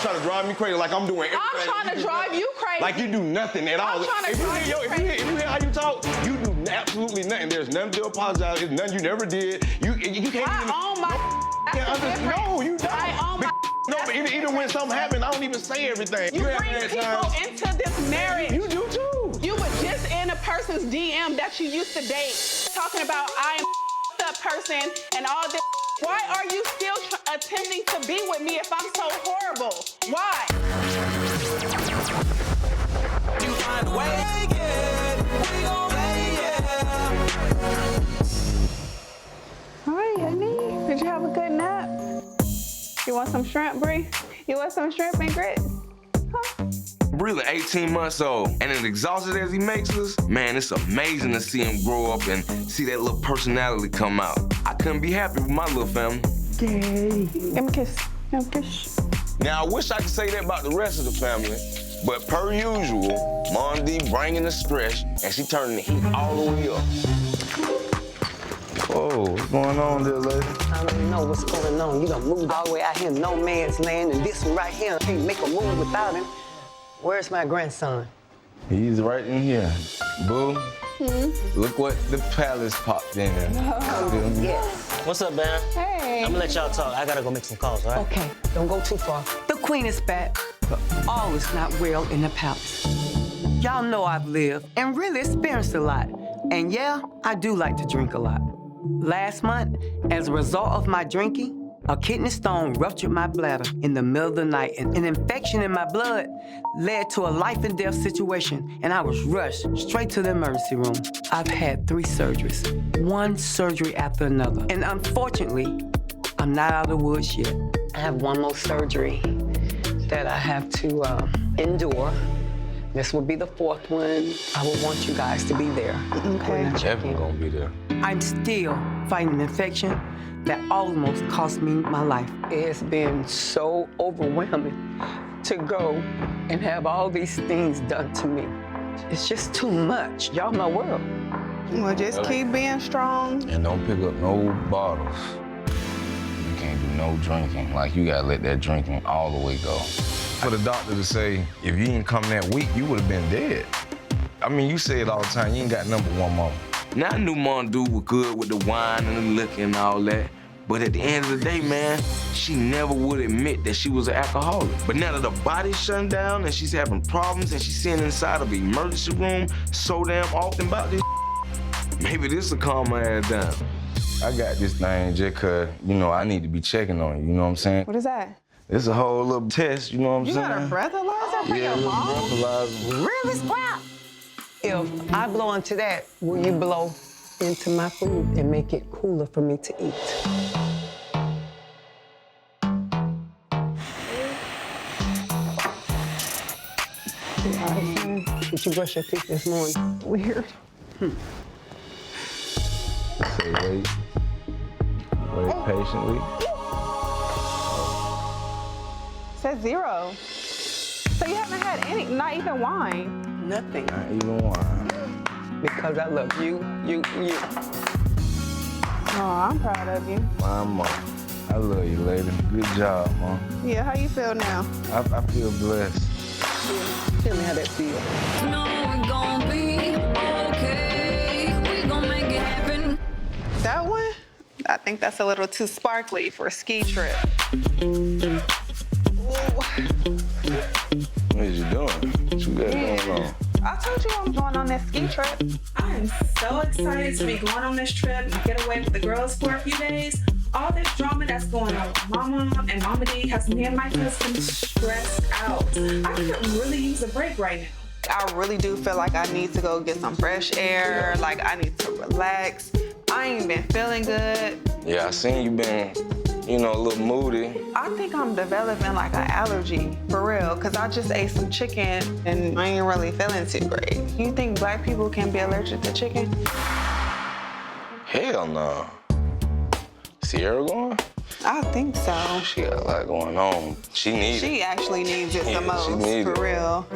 Trying to drive me crazy like I'm doing everything. I'm trying to drive you crazy. Like you do nothing at all. I'm trying to drive you crazy. If you hear how you talk, you do absolutely nothing. There's nothing to apologize. There's nothing you never did. You can't I even. own my. No, you don't. I own my. No, but even when something happens, I don't even say everything. You bring people into this marriage. You do too. You were just in a person's DM that you used to date, talking about I am a person and all this. Why are you still attempting to be with me if I'm so horrible? Why? You find a way, yeah. We gon' make it. Hi, honey. Did you have a good nap? You want some shrimp, Brie? You want some shrimp and grits? Huh? Really 18 months old, and as exhausted as he makes us, man, it's amazing to see him grow up and see that little personality come out. I couldn't be happy with my little family. Yay. Give me a kiss. Give me a kiss. Now, I wish I could say that about the rest of the family, but per usual, Momma Dee bringing the stress, and she turning the heat all the way up. Whoa, what's going on there, lady? I don't know what's going on. You done moved all the way out here, no man's land, and this one right here can't make a move without him. Where's my grandson? He's right in here. Boo, look what the palace popped in. Yes. What's up, man? Hey. I'm gonna let y'all talk. I gotta go make some calls, all right? Okay, don't go too far. The queen is back, but all is not well in the palace. Y'all know I've lived and really experienced a lot. And yeah, I do like to drink a lot. Last month, as a result of my drinking, a kidney stone ruptured my bladder in the middle of the night, and an infection in my blood led to a life and death situation, and I was rushed straight to the emergency room. I've had 3 surgeries, one surgery after another, and unfortunately, I'm not out of the woods yet. I have one more surgery that I have to endure. This will be the 4th one. I would want you guys to be there. Okay. Definitely gonna be there. I'm still fighting an infection that almost cost me my life. It's been so overwhelming to go and have all these things done to me. It's just too much. Y'all my world. Well, just keep being strong. And don't pick up no bottles. You can't do no drinking. Like, you gotta let that drinking all the way go. For the doctor to say, if you didn't come that week, you would have been dead. I mean, you say it all the time, you ain't got number one mama. Now, I knew Momma Dee was good with the wine and the liquor and all that, but at the end of the day, man, she never would admit that she was an alcoholic. But now that her body's shut down and she's having problems and she's sitting inside of the emergency room so damn often about this, maybe this will calm her ass down. I got this thing just 'cause, you know, I need to be checking on you, you know what I'm saying? What is that? It's a whole little test, you know what I'm You saying? got a breathalyzer for Yeah, your a little mom? breathalyzer. Really, Scrap? If I blow into that, will you blow into my food and make it cooler for me to eat? Did you brush your teeth this morning? Weird. Say wait. Wait patiently. Says 0. So you haven't had any, not even wine. Nothing. Not even one. Because I love you. Oh, I'm proud of you. My mom. I love you, lady. Good job, Mom. Yeah, how you feel now? I feel blessed. Tell me how that feels. No, we gon' be okay. We gon' make it happen. That one? I think that's a little too sparkly for a ski trip. What is you doing? What you got going on? I told you I'm going on this ski trip. I am so excited to be going on this trip and get away with the girls for a few days. All this drama that's going on with Mama and Momma Dee has me and my husband stressed out. I could really use a break right now. I really do feel like I need to go get some fresh air. Like, I need to relax. I ain't been feeling good. Yeah, I seen you been, you know, a little moody. I think I'm developing like an allergy, for real, because I just ate some chicken and I ain't really feeling too great. You think black people can be allergic to chicken? Hell no. Sierra going? I think so. She got a lot going on. She needs it. She actually needs it Yeah, the most, she needs for it. real.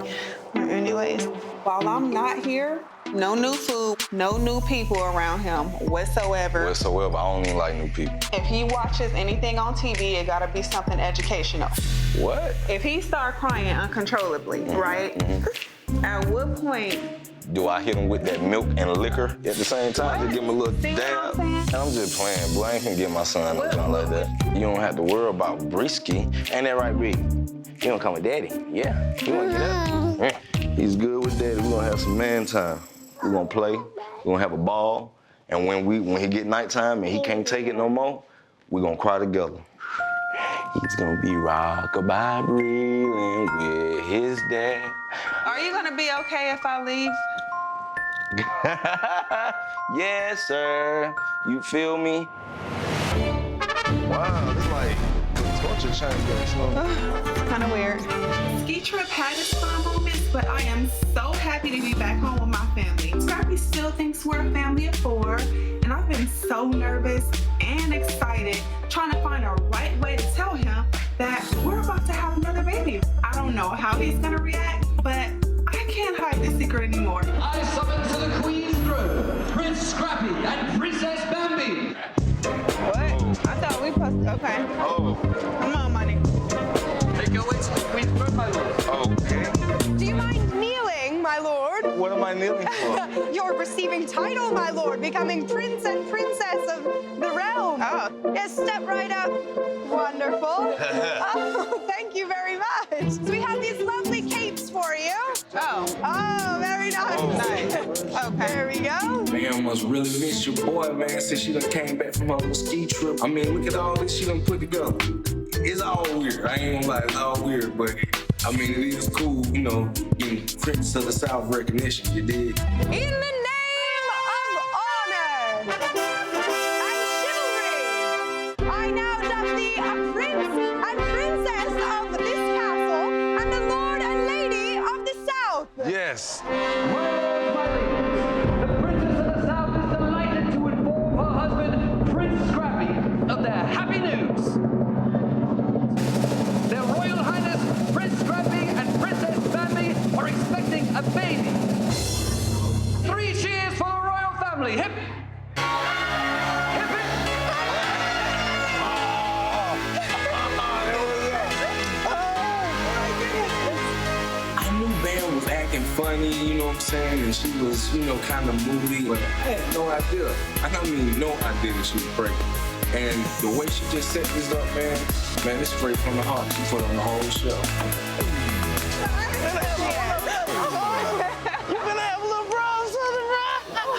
Anyways, while I'm not here, no new food, no new people around him whatsoever. Whatsoever, I don't even like new people. If he watches anything on TV, it gotta be something educational. What? If he start crying uncontrollably, right? At what point? Do I hit him with that milk and liquor at the same time to give him a little See what dab? I'm saying? I'm just playing, boy. I ain't finna get my son no junk like that. You don't have to worry about Brisky. Ain't that right, Bree? You don't come with daddy. Yeah. You wanna get up? Yeah. He's good with daddy. We're gonna have some man time. We're gonna play. We're gonna have a ball. And when he get nighttime and he can't take it no more, we're gonna cry together. He's gonna be rock-a-bye reeling with his dad. Are you gonna be okay if I leave? Yes, sir. You feel me? Wow, this like torture change getting slow. Kind of weird. Ski trip had its fun moments, but I am so happy to be back home with my family. Scrappy still thinks we're a family of 4, and I've been so nervous and excited trying to find a right way to tell him that we're about to have another baby. I don't know how he's gonna react, but I can't hide this secret anymore. I summon to the Queen's throne, Prince Scrappy and Princess Bambi. What? I thought we supposed to, okay. Oh, Come on, money. Take your way to the Queen's throne, my lord. okay. Do you mind kneeling, my lord? What am I kneeling for? You're receiving title, my lord, becoming prince and princess of the realm. Oh. Yes, step right up. Wonderful. Oh, thank you very much. So we have these lovely capes for you. Oh. Oh, very nice. Nice. Okay. There we go. Man, must really miss your boy, man, since she done came back from her little ski trip. I mean, look at all this she done put together. It's all weird. I ain't gonna lie, it's all weird, but I mean, it is cool, you know, getting Prince of the South recognition, you dig? In the name of honor and chivalry, I now dub thee a prince and princess of this castle and the lord and lady of the South. Yes. The Princess of the South is delighted to inform her husband, Prince Scrappy, of their happy news. Their Royal Highness, Prince Scrappy and Princess Bambi are expecting a baby. 3 cheers for the royal family. Hip! Hip, hip! I knew Bam was acting funny, you know what I'm saying, and she was, you know, kind of moody, but I had no idea. I mean, no idea that she was pregnant. And the way she just set this up, man, it's straight from the heart. She put on the whole show.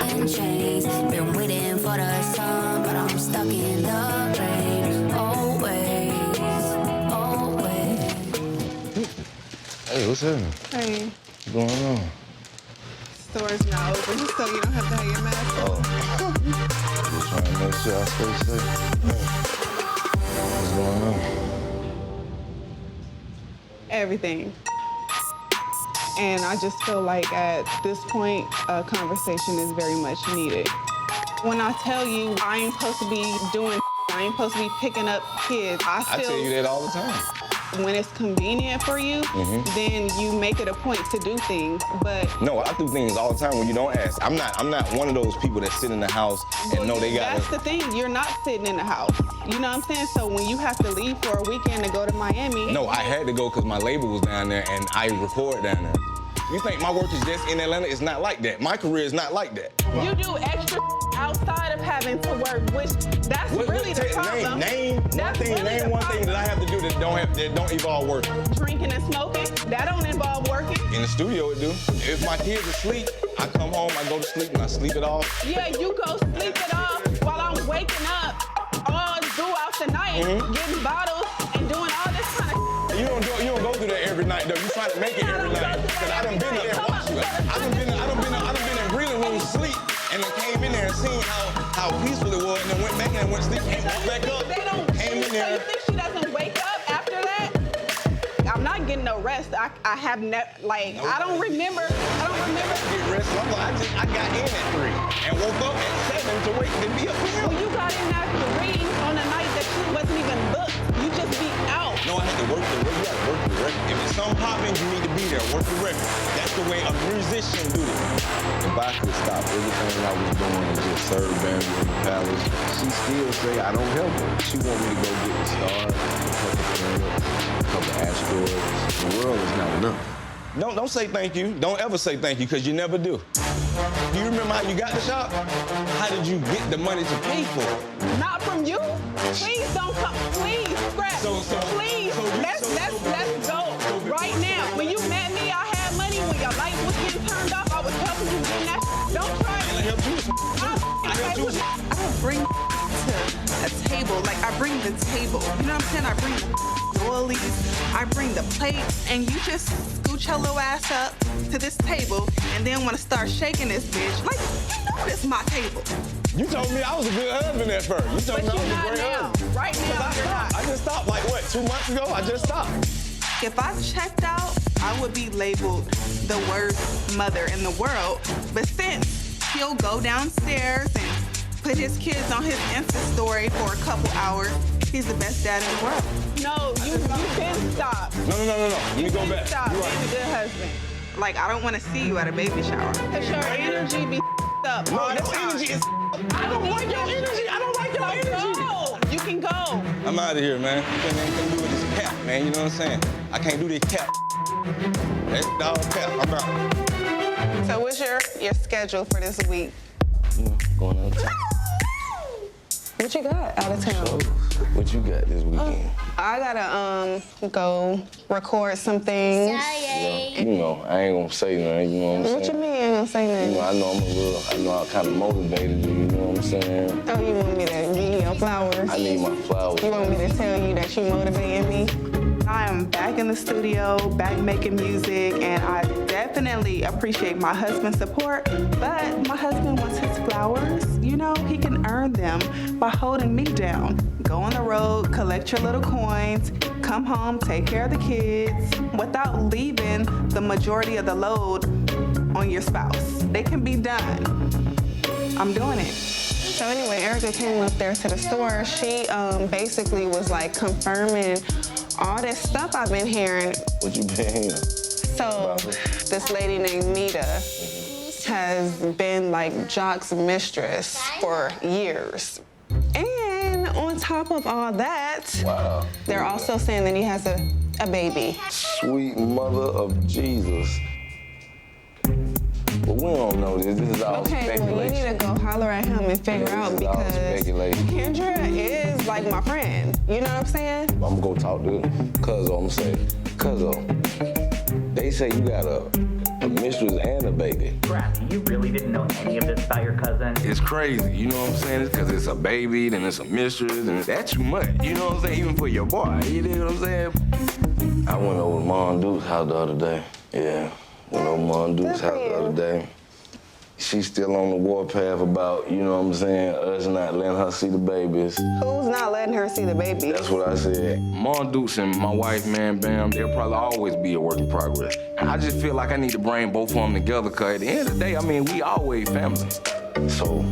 And chains. Been waiting for the sun, but I'm stuck in the rain. Always, always. Hey, what's happening? Hey, What's going on? store's not open, just so you don't have to have your mask on. Just trying to make sure I stay safe. What's going on? Everything. And I just feel like at this point, a conversation is very much needed. When I tell you I ain't supposed to be doing, I ain't supposed to be picking up kids, I I tell you that all the time. when it's convenient for you, then you make it a point to do things. But No, I do things all the time when you don't ask. I'm not one of those people that sit in the house and know they got that's the thing, you're not sitting in the house. You know what I'm saying? So when you have to leave for a weekend to go to Miami. No, I had to go because my label was down there and I record down there. You think my work is just in Atlanta? It's not like that. My career is not like that. You do extra outside of having to work, which that's really the problem. Name That's one thing. really Name the one thing that I have to do that don't involve work. Drinking and smoking, that don't involve working. In the studio, it do. If my kids are asleep, I come home, I go to sleep, and I sleep it off. Yeah, you go sleep it off while I'm waking up all throughout the night, getting bottles and doing all this kind of. You don't go through that every night though. You try to make it every night. Cause I done been there and watched you. I done been in breathing room sleep and then came in there and seen how peaceful it was and then went back and went to sleep, came back up. They don't. Came in So there. you think she doesn't wake up after that? I'm not getting no rest. I have never, like, I don't remember. Get rest. I got in at 3 and woke up at 7 to wait to be up here. Well, you got in at 3 on the night that she wasn't even just be out. No, I had to work the record. You gotta work the record. If it's something popping, you need to be there. Work the record. That's the way a musician do it. If I could stop everything I was doing and just serve Bambi in the palace, she still say I don't help her. She want me to go get the stars, a couple planets, a couple asteroids. The world is not enough. Don't say thank you. Don't ever say thank you, because you never do. Do you remember how you got the shop? How did you get the money to pay for it? Not from you. Please don't come. Please, Scrap. Please, let's go right now. When you met me, I had money. When your light was getting turned off, I was helping you getting that. Don't try it. I helped you. I helped you. I don't bring to a table. Like, I bring the table. You know what I'm saying? I bring the doilies. I bring the plates. And you just scooch your little ass up to this table and then want to start shaking this bitch. Like, you know this is my table. You told me I was a good husband at first. You told me I was a great husband. Right now, you're not. I just stopped, like, what, 2 months ago? I just stopped. If I checked out, I would be labeled the worst mother in the world. But since he'll go downstairs and put his kids on his Insta story for a couple hours, he's the best dad in the world. No, you can stop. No. Let me go back. Stop You being right. a good husband. Like, I don't want to see you at a baby shower. Cause your energy be up No, all the your time. energy is... I don't like your energy. I don't like your energy. Go. You can go. I'm out of here, man. You can't do it this cap, man. You know what I'm saying? I can't do this cap. That's dog cap. I'm out. So what's your schedule for this week? Going out of town. What you got out of town? What you got this weekend? I gotta go record some things. You know, I ain't gonna say nothing, you know what I'm saying? What you mean you ain't gonna say You nothing? know, I know I kind of motivated you, you know what I'm saying? Oh, you want me to give you your flowers? I need my flowers. You want me to tell you that you motivating me? I am back in the studio, back making music, and I definitely appreciate my husband's support, but my husband wants his flowers. You know, he can earn them by holding me down. Go on the road, collect your little coins, come home, take care of the kids, without leaving the majority of the load on your spouse. They can be done. I'm doing it. So anyway, Erica came up there to the store. She basically was like confirming all this stuff I've been hearing. What you been hearing? So this lady named Mita has been like Jock's mistress for years. And on top of all that, Wow. they're also saying that he has a baby. Sweet mother of Jesus. But we don't know this. This is all Okay, well, you speculation. need to go holler at him and figure Yeah, out this is all because speculation. Kendra is like my friend. You know what I'm saying? I'm gonna go talk to Cuzzo. I'm saying, Cuzzo, they say you got a mistress and a baby. Scrappy, you really didn't know any of this about your cousin? It's crazy, you know what I'm saying? It's because it's a baby, then it's a mistress, and that's too much. You know what I'm saying? Even for your boy, you know what I'm saying? I went over to Mom Duke's house the other day. Yeah, went over to Mom Duke's house the other day. She's still on the warpath about, you know what I'm saying, us not letting her see the babies. Who's not letting her see the baby? That's what I said. Mom Dukes and my wife, man, Bam, they'll probably always be a work in progress. I just feel like I need to bring both of them together, because at the end of the day, I mean, we always family. So,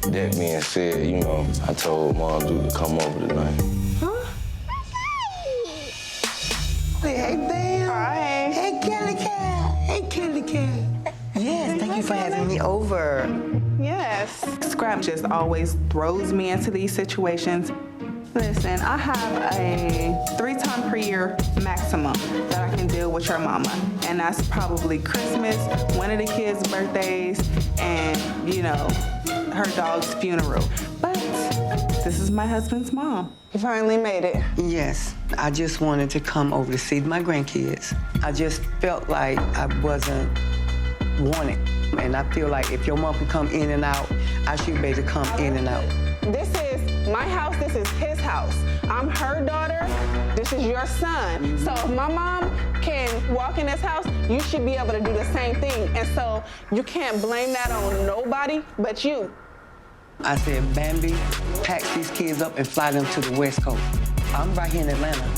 that being said, you know, I told Mom Duke to come over tonight. Huh? Hey, Bam. Hi. Hey, Kelly Cat. Hey, Kelly Cat. Yes, thank you for having me over. Yes. Scrap just always throws me into these situations. Listen, I have a 3 times per year maximum that I can deal with your mama. And that's probably Christmas, one of the kids' birthdays, and, you know, her dog's funeral. But this is my husband's mom. You finally made it. Yes, I just wanted to come over to see my grandkids. I just felt like I wasn't wanted. And I feel like if your mom can come in and out, I should be able to come in and out. This is my house, this is his house. I'm her daughter, this is your son. So if my mom can walk in this house, you should be able to do the same thing. And so you can't blame that on nobody but you. I said, Bambi, pack these kids up and fly them to the West Coast. I'm right here in Atlanta.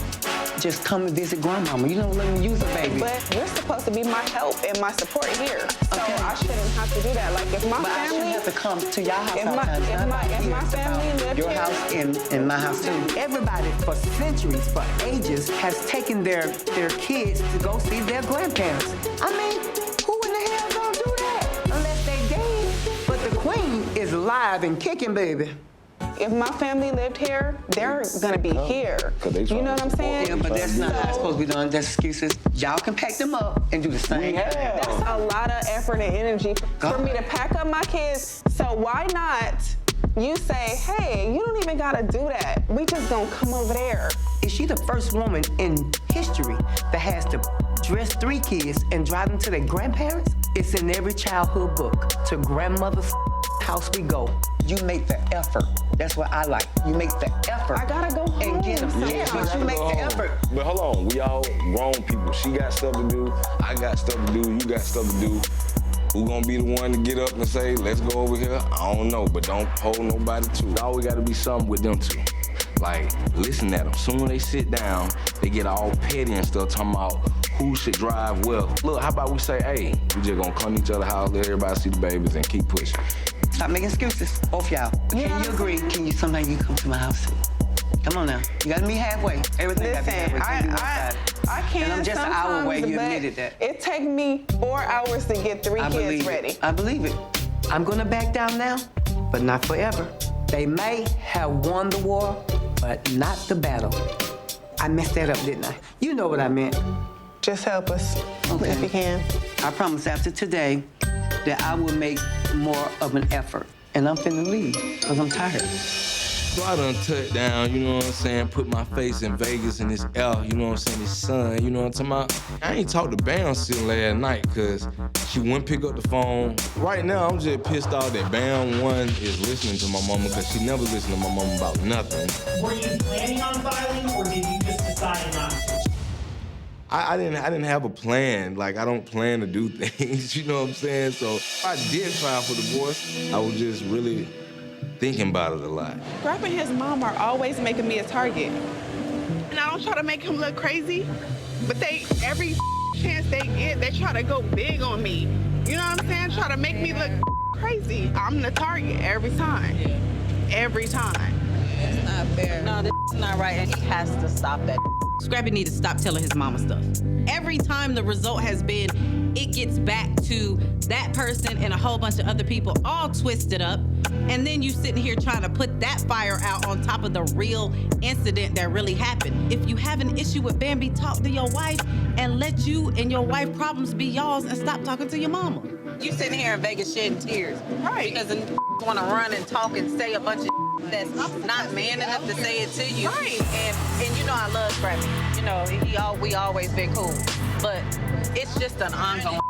just come and visit grandmama. You don't let me use a baby. But you're supposed to be my help and my support here. So Okay. I shouldn't have to do that. Like if my But I shouldn't family, have to come to your house if all my- the time. if It's not my- about if here. my It's family about lived your here- house and my house too. Everybody for centuries, for ages, has taken their kids to go see their grandparents. I mean, who in the hell gonna do that? Unless they dead. But the queen is alive and kicking, baby. if my family lived here, they're gonna be here. You know what I'm saying? Yeah, but that's not how it's supposed to be done. That's excuses. Y'all can pack them up and do the same. That's a lot of effort and energy for me to pack up my kids. So why not you say, hey, you don't even gotta do that. We just gonna come over there. Is she the first woman in history that has to dress 3 kids and drive them to their grandparents? It's in every childhood book. To grandmother's house we go. You make the effort. That's what I like. You make the effort. I gotta go home. And get them. Yeah, but you make the effort. But hold on, we all grown people. She got stuff to do, I got stuff to do, you got stuff to do. Who gonna be the one to get up and say, let's go over here? I don't know, but don't hold nobody to it. Always gotta be something with them two. Like, listen at them. Soon as they sit down, they get all petty and stuff, talking about who should drive well. Look, how about we say, hey, we just gonna come to each other's house, let everybody see the babies, and keep pushing. Stop making excuses, both y'all. Can you agree? Can you sometimes you come to my house too? Come on now. You gotta meet halfway. Everything gotta be halfway. Can't be one sided. I can And I'm just an hour away. You but admitted that. It take me 4 hours to get 3 kids ready. I believe it. I'm gonna back down now, but not forever. They may have won the war, but not the battle. I messed that up, didn't I? You know what I meant. Just help us if you can. I promise after today that I will make more of an effort. And I'm finna leave, because I'm tired. So I done touched down, you know what I'm saying, put my face in Vegas in this L, you know what I'm saying, this sun, you know what I'm talking about? I ain't talked to Bam since last night, cause she wouldn't pick up the phone. Right now, I'm just pissed off that Bam, one, is listening to my mama, cause she never listened to my mama about nothing. Were you planning on filing, or did you just decide not to? I didn't have a plan. Like, I don't plan to do things, you know what I'm saying? So if I did file for divorce, I was just really thinking about it a lot. Scrappy and his mom are always making me a target. And I don't try to make him look crazy, but every chance they get, they try to go big on me. You know what I'm saying? Try to make me look crazy. I'm the target every time. Every time. It's not fair. No, this is not right, and he has to stop that. Scrappy need to stop telling his mama stuff. Every time the result has been, it gets back to that person and a whole bunch of other people all twisted up, and then you sitting here trying to put that fire out on top of the real incident that really happened. If you have an issue with Bambi, talk to your wife and let you and your wife problems be y'all's and stop talking to your mama. You sitting here in Vegas shedding tears. Right. Because the want to run and talk and say a bunch of that's not man enough to say it to you. Right. And you know I love Scrappy. You know, we always been cool. But it's just an ongoing.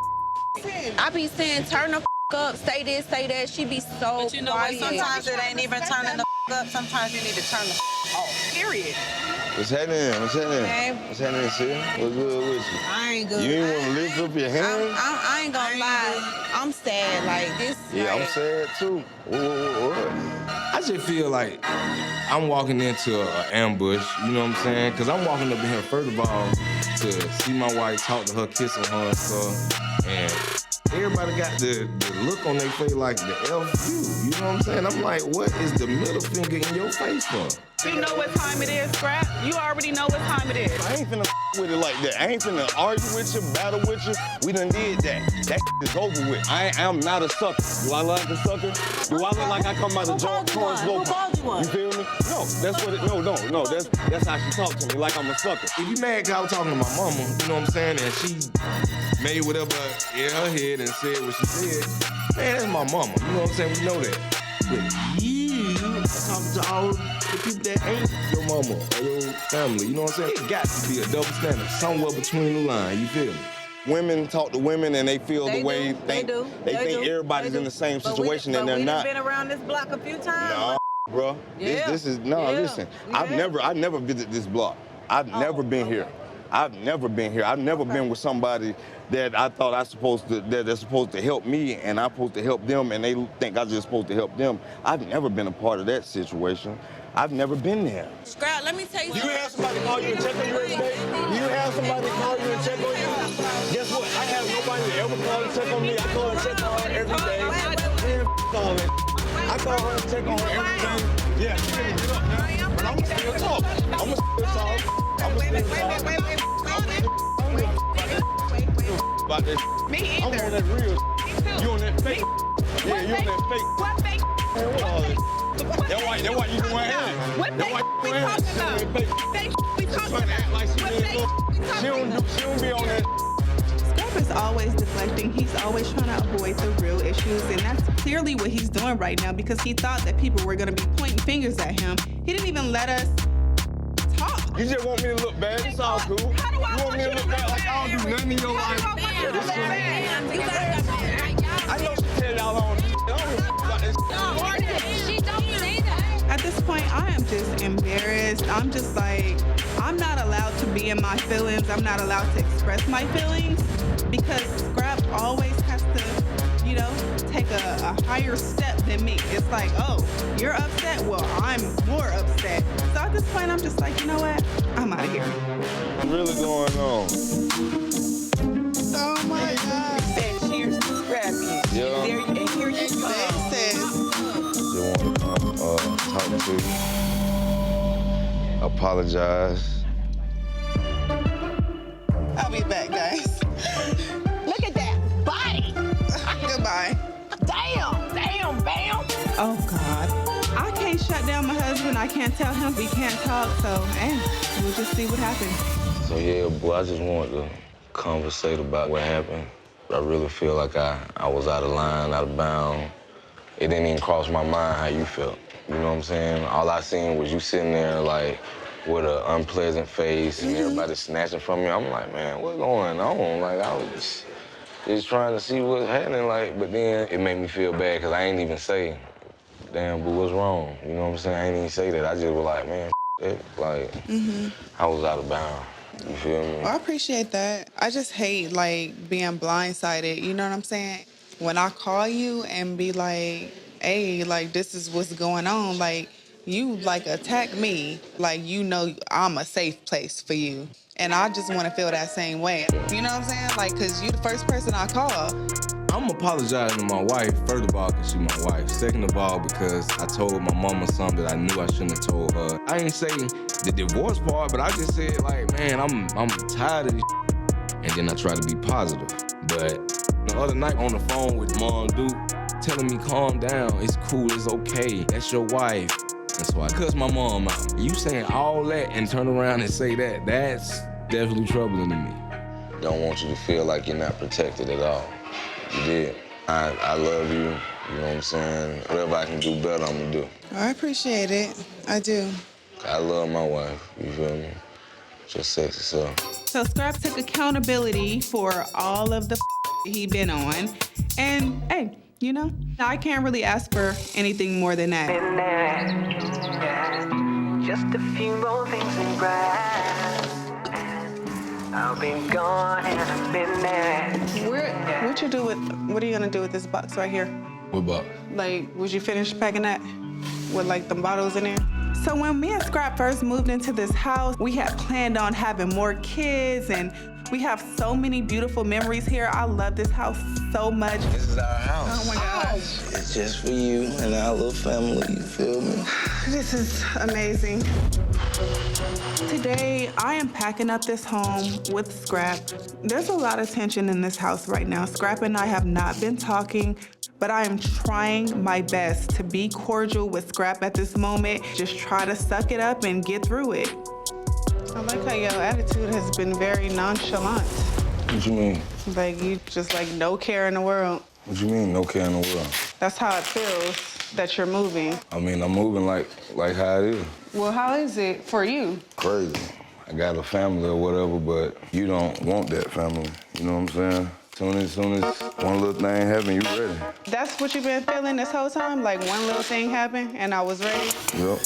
I be saying, turn the up, say this, say that. She be so But you know quiet. what? Sometimes it ain't even turning the up. Sometimes you need to turn the off. Period. What's happening? What's happening? Hey. What's happening, sis? What's good with you? I ain't good. You ain't want to lift up your hand? I ain't gonna lie. I'm sad. Like this. Yeah, like, I'm sad too. What? I just feel like I'm walking into an ambush, you know what I'm saying? Because I'm walking up in here, first of all, to see my wife, talk to her, kiss on her and stuff. And everybody got the look on their face like the F you. You know what I'm saying? I'm like, what is the middle finger in your face for? You know what time it is, Scrap. You already know what time it is. I ain't finna with it like that. I ain't finna argue with you, battle with you. We done did that. That is over with. I am not a sucker. Do I look like a sucker? Do I look like I come out of George Torrance Local? You feel me? No, that's what it, no. That's how she talk to me, like I'm a sucker. If you mad 'cause I was talking to my mama, you know what I'm saying? And she made whatever in her head and said what she said, man, that's my mama. You know what I'm saying? We know that. But you talking to all the people that ain't your mama or your family, you know what I'm saying? It got to be a double standard somewhere between the line, you feel me? Women talk to women and they feel They the way do. they think everybody's in the same situation and they're not. We've been around this block a few times. No, bro. Yeah. This is no. Yeah. Listen, Yeah. I've never visited this block. I've never been here. I've never been here. I've never been with somebody that I thought they're supposed to help me and I'm supposed to help them and they think I'm just supposed to help them. I've never been a part of that situation. I've never been there. Scrap, let me tell you You have somebody call you and check on you every day? You have somebody call you and check on you? Guess what? I have nobody that ever call and check on me. I call and check on her every day. Man, all that. I call her and check on her every day. Yeah, she didn't get up now. But I'm gonna still talk. I'm gonna still talk. I'm gonna still talk. About this. Me I'm either. on that real. You on that fake. Yeah, you on that fake. What fake? Man, what all this? That's why you doing that. What That's why fake you we doing talking that. about? Fake we talking Trying to act about? like she What did fake something. we She talking about? don't be on that. Scrap is always deflecting. He's always trying to avoid the real issues, and that's clearly what he's doing right now because he thought that people were going to be pointing fingers at him. He didn't even let us talk. You just want me to look bad. It's all cool. How do I You want me to look bad like I don't do nothing in your life. I know she tell y'all on. I don't give a about this. She don't say that. At this point, I am just embarrassed. I'm just like, I'm not allowed to be in my feelings. I'm not allowed to express my feelings because Scrap always has to, you know, take a higher step than me. It's like, oh, you're upset? Well, I'm more upset. So at this point, I'm just like, you know what? I'm out of here. What's really going on? Oh my God. Said cheers to Scrappy. Yeah. And here you go. Just want to come talk to you. Apologize. I'll be back, guys. Look at that body. Goodbye. Damn, bam. Oh God. I can't shut down my husband. I can't tell him we can't talk. So, we'll just see what happens. So yeah, boy, I just wanted to conversate about what happened. I really feel like I was out of line, out of bounds. It didn't even cross my mind how you felt. You know what I'm saying? All I seen was you sitting there like with an unpleasant face and everybody snatching from you. I'm like, man, what's going on? Like I was just trying to see what's happening. Like, but then it made me feel bad because I ain't even say, damn, boo, what's wrong? You know what I'm saying? I ain't even say that. I just was like, man, that. Like, I was out of bounds. You feel me? Well, I appreciate that. I just hate, like, being blindsided. You know what I'm saying? When I call you and be like, hey, like, this is what's going on, like, you, like, attack me. Like, you know I'm a safe place for you. And I just want to feel that same way. You know what I'm saying? Like, because you the first person I call. I'm apologizing to my wife, first of all, because she's my wife. Second of all, because I told my mama something that I knew I shouldn't have told her. I ain't say the divorce part, but I just said, like, man, I'm tired of this shit. And then I try to be positive. But the other night on the phone with Momma Dee, telling me, calm down, it's cool, it's okay, that's your wife. And so I cussed my mom out. You saying all that and turn around and say that, that's definitely troubling to me. Don't want you to feel like you're not protected at all. You did. I love you. You know what I'm saying? Whatever I can do better, I'm gonna do. I appreciate it. I do. I love my wife. You feel me? Just sexy self. So Scrap took accountability for all of the he been on. And, hey, you know, I can't really ask for anything more than that. Been there, yeah. Just a few more things in grass. I'll be gone and I've been there. What are you gonna do with this box right here? What about? Like, would you finish packing that with like the bottles in there? So when me and Scrap first moved into this house, we had planned on having more kids and we have so many beautiful memories here. I love this house so much. This is our house. Oh my gosh. It's just for you and our little family, you feel me? This is amazing. Today, I am packing up this home with Scrap. There's a lot of tension in this house right now. Scrap and I have not been talking, but I am trying my best to be cordial with Scrap at this moment. Just try to suck it up and get through it. I like how your attitude has been very nonchalant. What you mean? Like you just like no care in the world. What you mean, no care in the world? That's how it feels that you're moving. I mean, I'm moving like how it is. Well, how is it for you? Crazy. I got a family or whatever, but you don't want that family. You know what I'm saying? Soon as one little thing happen, you ready. That's what you've been feeling this whole time? Like one little thing happened and I was ready? Yep.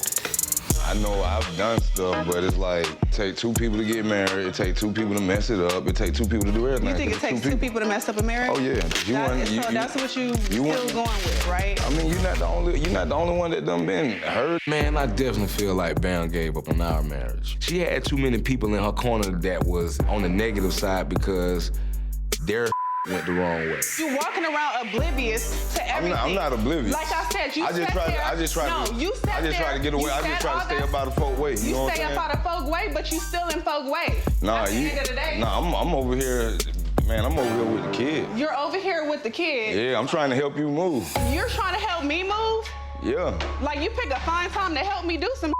I know I've done stuff, but it's like, it take two people to get married, it take two people to mess it up, it take two people to do everything. You think it takes two people to mess up a marriage? Oh yeah. So that's what you still going with, right? I mean, you're not the only one that done been hurt. Man, I definitely feel like Bam gave up on our marriage. She had too many people in her corner that was on the negative side because their went the wrong way. You walking around oblivious to everything. I'm not oblivious. Like I said, you I just try to get away. I just try to stay up out of folk way. You know what I'm stay saying? up out of folk way, but you still in folk way. Nah, At the end of the day. I'm over here. Man, I'm over here with the kid. You're over here with the kid. Yeah, I'm trying to help you move. You're trying to help me move? Yeah. Like you pick a fine time to help me do some.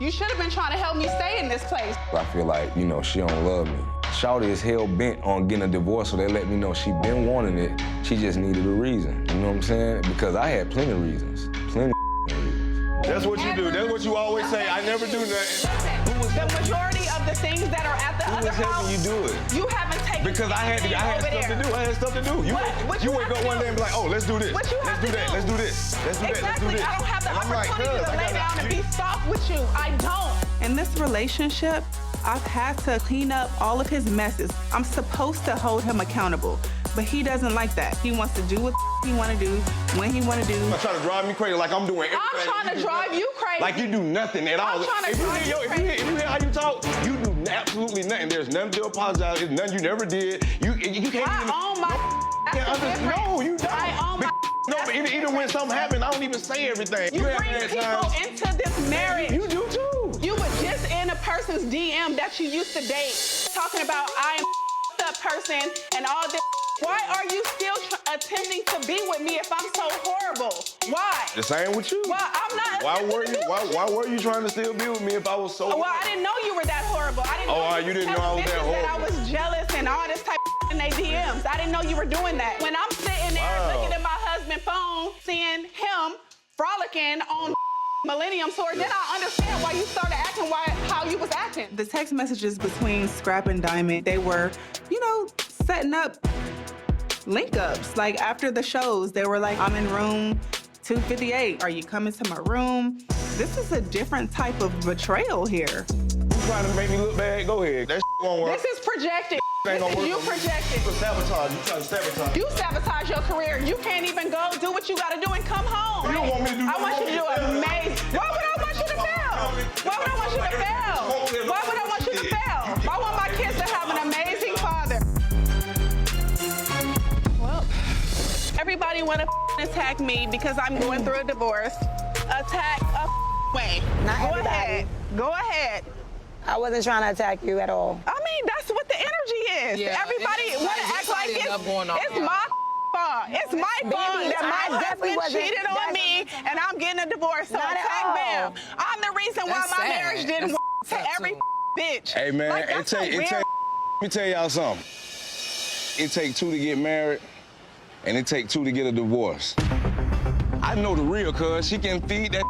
You should have been trying to help me stay in this place. I feel like, she don't love me. Shawty is hell bent on getting a divorce, so they let me know she been wanting it. She just needed a reason. You know what I'm saying? Because I had plenty of reasons. Plenty of reasons. That's what you do. That's what you always say. I never do nothing. The majority of the things that are at the other house. Who was helping you do it? You haven't taken. Because I had stuff to do. I had stuff to do. You wake up one day and be like, oh, let's do this. What you have Let's do that. Let's do this. Let's do that. Let's do Exactly. this. I don't have the And I'm like, opportunity to lay down and be soft with you. I don't. In this relationship, I've had to clean up all of his messes. I'm supposed to hold him accountable, but he doesn't like that. He wants to do what he want to do, when he want to do. I'm trying to drive me crazy like I'm doing everything. I'm trying to drive you crazy. Like you do nothing at all. If you hear how you talk, you do absolutely nothing. There's nothing to apologize. There's nothing you never did. You can't I even. own my. No, you don't. I own my. No, but even when something happened, I don't even say everything. You bring people into this marriage. You do too. You were just in a person's DM that you used to date, talking about I am a person and all this. Why are you still attempting to be with me if I'm so horrible? Why? The same with you. Well, I'm not. Why were you trying to still be with me if I was so? Well, I didn't know you were that horrible. I didn't know you didn't know I was that horrible. That I was jealous and all this type of in their DMs. I didn't know you were doing that. When I'm sitting there looking at my husband's phone, seeing him frolicking on Millennium Sword, then I understand why you started acting how you was acting. The text messages between Scrap and Diamond, they were, setting up link-ups. Like after the shows, they were like, I'm in room 258. Are you coming to my room? This is a different type of betrayal here. You trying to make me look bad? Go ahead. That won't work. This is projected. Ain't gonna work. You projected. You sabotage. You trying to sabotage. You sabotage your career. You can't even go do what you gotta do and come home. You don't want me to do I want you to do amazing. Why would I want you to fail? Why would I want you to fail? Why would I want you to fail? I want my kids to have an amazing father. Well, everybody wanna attack me because I'm going through a divorce. Attack a way. Not Go everybody. ahead. Go ahead. I wasn't trying to attack you at all. I mean, that's what the energy is. Yeah, Everybody want to act like it's my fault. It's my fault Baby, that my I definitely husband wasn't- cheated on that's- me and I'm getting a divorce. So Not at attack all. Bam. I'm the reason why That's my sad. marriage didn't work to every bitch. Hey man, Like, that's so weird. let me tell y'all something. It take two to get married, and it take two to get a divorce. I know the real, cuz she can feed that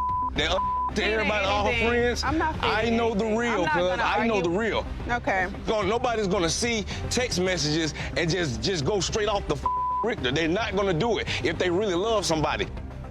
to everybody, all her friends. I'm not feeding I know the real, I'm not cuz gonna I know argue. the real. Okay. Nobody's gonna see text messages and just go straight off the Richter. They're not gonna do it if they really love somebody.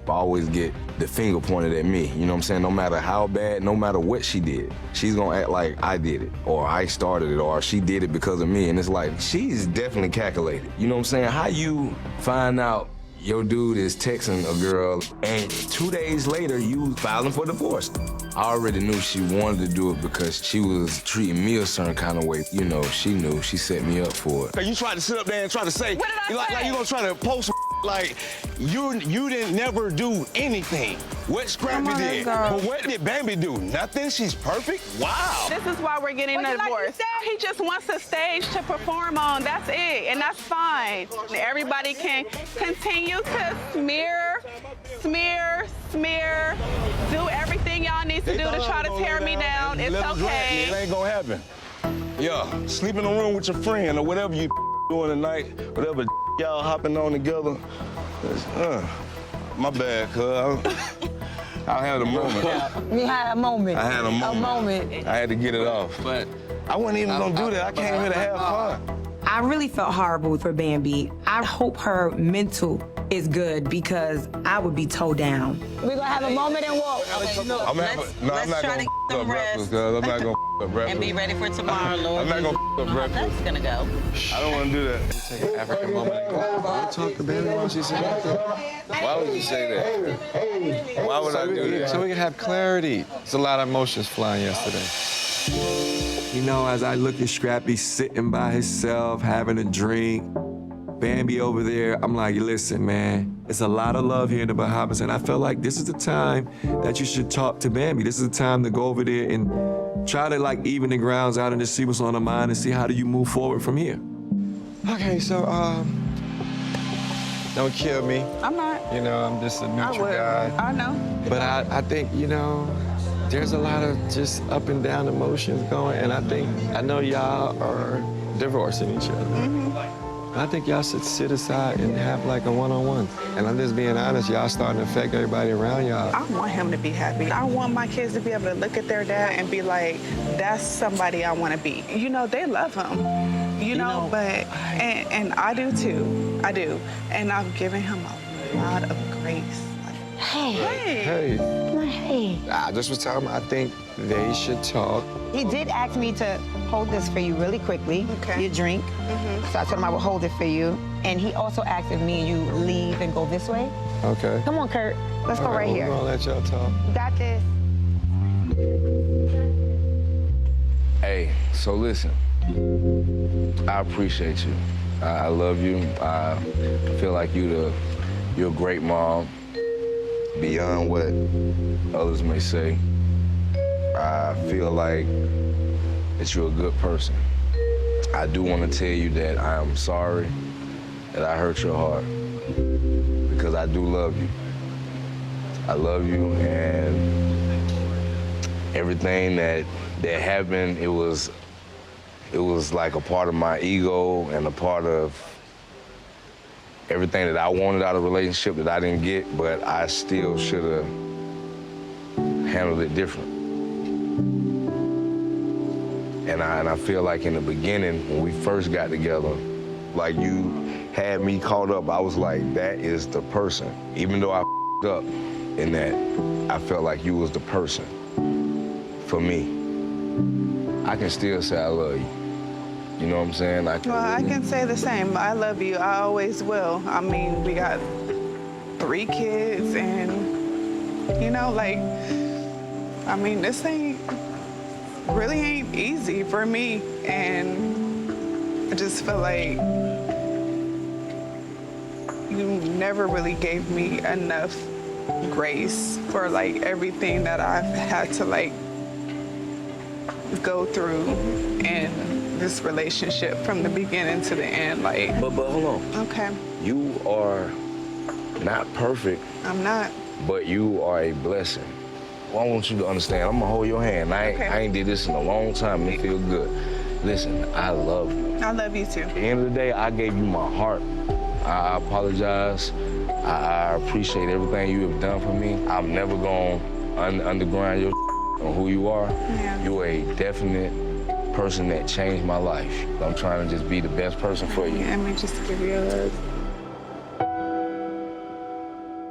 I always get the finger pointed at me, you know what I'm saying? No matter how bad, no matter what she did, she's gonna act like I did it, or I started it, or she did it because of me. And it's like, she's definitely calculated. You know what I'm saying? How you find out your dude is texting a girl, and 2 days later, you filing for divorce. I already knew she wanted to do it because she was treating me a certain kind of way. You know, she knew. She set me up for it. You tried to sit up there and try to say, What did I say? like you gonna try to post like you didn't never do anything. What Scrappy did, but what did Bambi do? Nothing. She's perfect. Wow. This is why we're getting a divorce. He just wants a stage to perform on. That's it, and that's fine. Everybody can continue to smear, do everything y'all need to do to try to tear me down. It's okay. It ain't gonna happen. Yeah, sleep in a room with your friend or whatever you doing tonight, whatever y'all hopping on together. My bad, cuz. I had a moment. We had a moment. I had a moment. A moment. I had to get it off. But I wasn't even gonna do that. I came here to have fun. I really felt horrible for Bambi. I hope her mental is good because I would be toe down. We're gonna have a moment and walk. I'm not gonna up breakfast, cuz. I'm not gonna up breakfast. And be ready for tomorrow, Lord. I'm not gonna up breakfast. That's gonna go. I don't wanna do that. Take an African moment and go. Don't talk to Bambi while she's sitting out there. Why would you say that? Why would I do that? So we can have clarity. There's a lot of emotions flying yesterday. You know, as I look at Scrappy sitting by himself, having a drink, Bambi over there, I'm like, listen, man, it's a lot of love here in the Bahamas, and I felt like this is the time that you should talk to Bambi. This is the time to go over there and try to, like, even the grounds out and just see what's on her mind and see how do you move forward from here. Okay, so, don't kill me. I'm not. You know, I'm just a I neutral would. guy. I know. But I think, you know, there's a lot of just up and down emotions going, and I know y'all are divorcing each other. I think y'all should sit aside and have like a one-on-one. And I'm just being honest, y'all starting to affect everybody around y'all. I want him to be happy. I want my kids to be able to look at their dad and be like, that's somebody I want to be. You know, they love him, you know, but, and I do too, I do. And I've given him a lot of grace. Hey. I just was telling him I think they should talk. He did ask me to hold this for you really quickly, your drink. So I told him I would hold it for you. And he also asked if me and you leave and go this way. Okay. Come on, Kurt. Let's go right here. We're gonna let y'all talk. Got this. Hey, so listen, I appreciate you. I love you. I feel like you're a great mom, beyond what others may say. I feel like that you're a good person. I do want to tell you that I am sorry that I hurt your heart, because I do love you. I love you, and everything that happened, it was like a part of my ego and a part of everything that I wanted out of a relationship that I didn't get, but I still should have handled it different. And I feel like in the beginning, when we first got together, like you had me caught up, I was like, that is the person. Even though I f***ed up in that, I felt like you was the person for me. I can still say I love you. You know what I'm saying? Well, I can say the same. I love you. I always will. I mean, we got 3 kids and, you know, like, I mean, this really ain't easy for me. And I just feel like you never really gave me enough grace for, like, everything that I've had to, like, go through in this relationship from the beginning to the end, like. But hold on. Okay. You are not perfect. I'm not. But you are a blessing. Well, I want you to understand, I'm gonna hold your hand. I ain't did this in a long time, and it feel good. Listen, I love you. I love you too. At the end of the day, I gave you my heart. I apologize. I appreciate everything you have done for me. I'm never gonna underground your on who you are. Yeah. You're a definite person that changed my life. I'm trying to just be the best person for you. Let me just give you a hug.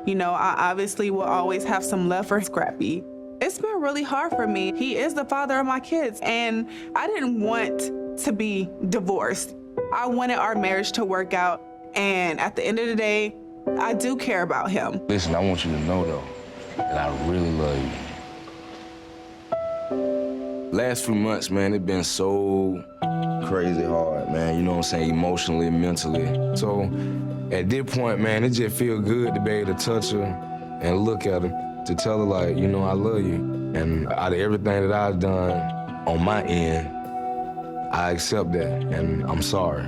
You know, I obviously will always have some love for Scrappy. It's been really hard for me. He is the father of my kids, and I didn't want to be divorced. I wanted our marriage to work out, and at the end of the day, I do care about him. Listen, I want you to know, though, that I really love you. Last few months, man, it's been so crazy hard, man. You know what I'm saying? Emotionally, mentally. So at this point, man, it just feel good to be able to touch her and look at her, to tell her, like, you know, I love you. And out of everything that I've done on my end, I accept that, and I'm sorry.